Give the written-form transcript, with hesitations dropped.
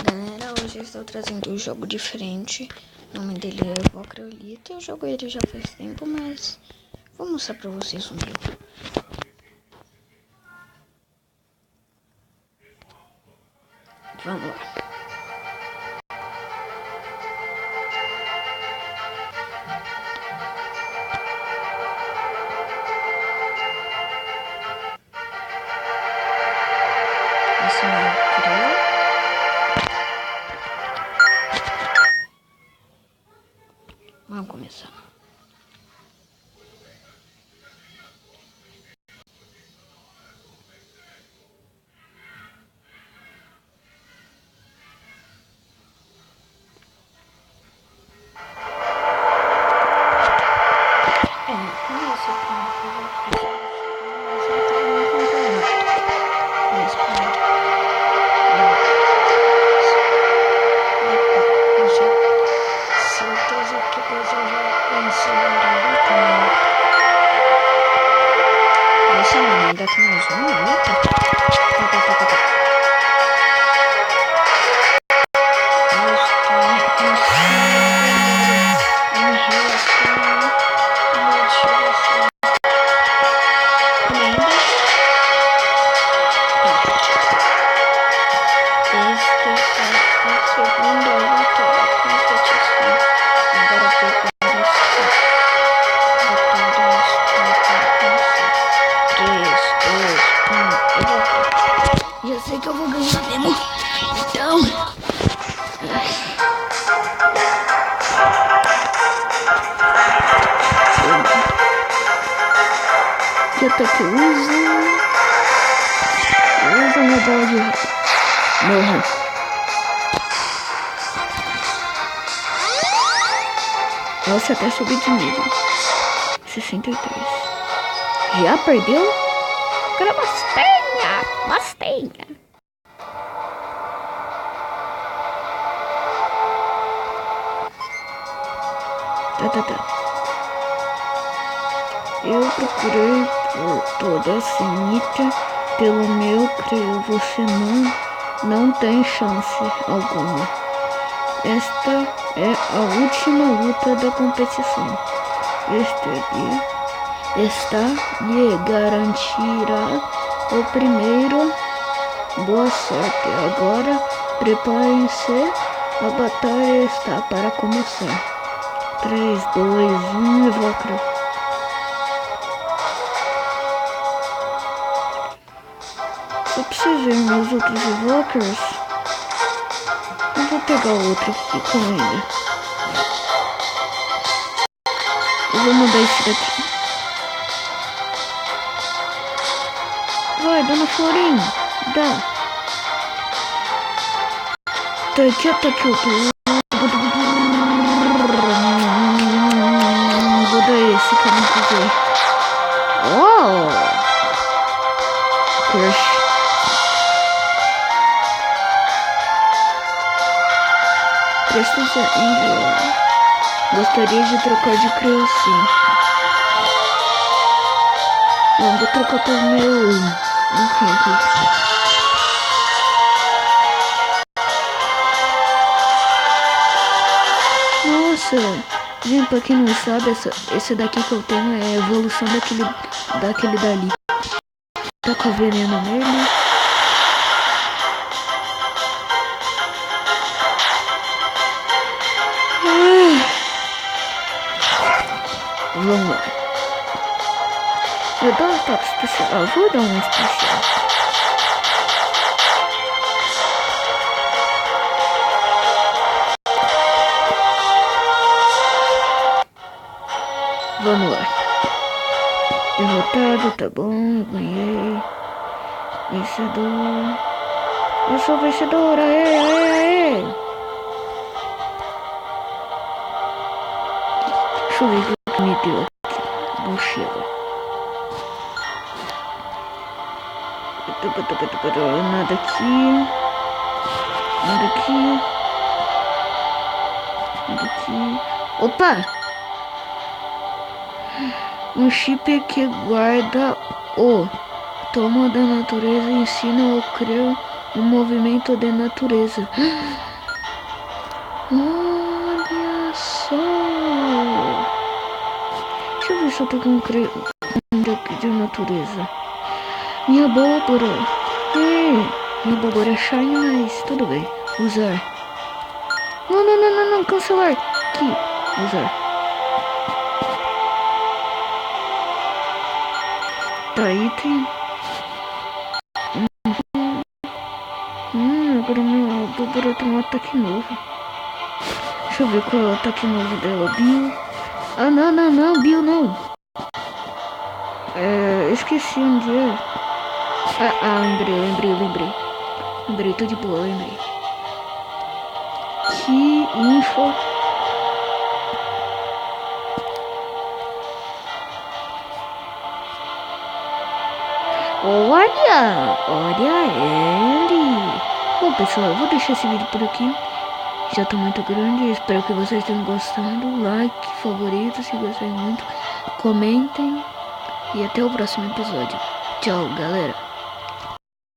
Galera, hoje eu estou trazendo um jogo diferente. O nome dele é Evocrolito. Eu jogo ele já faz tempo, mas vou mostrar pra vocês o meu. Vamos lá. Esse é o meu criou. Vamos começar. Ainda tem mais uma luta? Já sei que eu vou ganhar mesmo. Então. Que ataque eu uso? Eu uso uma bola de morra. Nossa, até subi de nível. 63. Já perdeu? Mastenha. Tá. Eu procurei por toda a Cenitra. Pelo meu, creio, você não tem chance alguma. Esta é a última luta da competição. Esta lhe garantirá o primeiro. Boa sorte. Agora preparem-se. A batalha está para começar. 3, 2, 1, evoca. Se eu preciso ver meus outros evokers, eu vou pegar outro aqui com ele. Eu vou mudar esse daqui. Vai, dona Florinha, dá. Tá aqui, ataque outro. Vou dar esse que eu não usei. Oh! Crush. Presta atenção, gostaria de trocar de criancinha. Não, vou trocar pelo meu. Nossa, gente, pra quem não sabe, esse daqui que eu tenho é a evolução daquele dali. Tá com veneno nele. Vamos lá. Eu dou um ataque especial. Eu vou dar um especial. Vamos lá. Derrotado, tá bom. Ganhei. Vencedor. Eu sou vencedor. Aê. Deixa eu ver o que me deu aqui. Mochila. Nada aqui. Opa! Um chip que guarda o tomo da natureza ensina o Creu um movimento de natureza. Olha só! Deixa eu ver se eu tô com um de natureza. Minha abóbora! Minha abóbora é shine, mas tudo bem. Usar. Não, cancelar. Aqui, usar. Tá, item. Agora minha abóbora tem um ataque novo. Deixa eu ver qual é o ataque novo dela. Bill. Ah, não, Bill não. Esqueci onde é. Lembrei. Lembrei, tô de boa, lembrei. Que info. Olha ele. Bom, pessoal, eu vou deixar esse vídeo por aqui. Já tá muito grande, espero que vocês tenham gostado. Like, favorito, se gostarem muito. Comentem. E até o próximo episódio. Tchau, galera.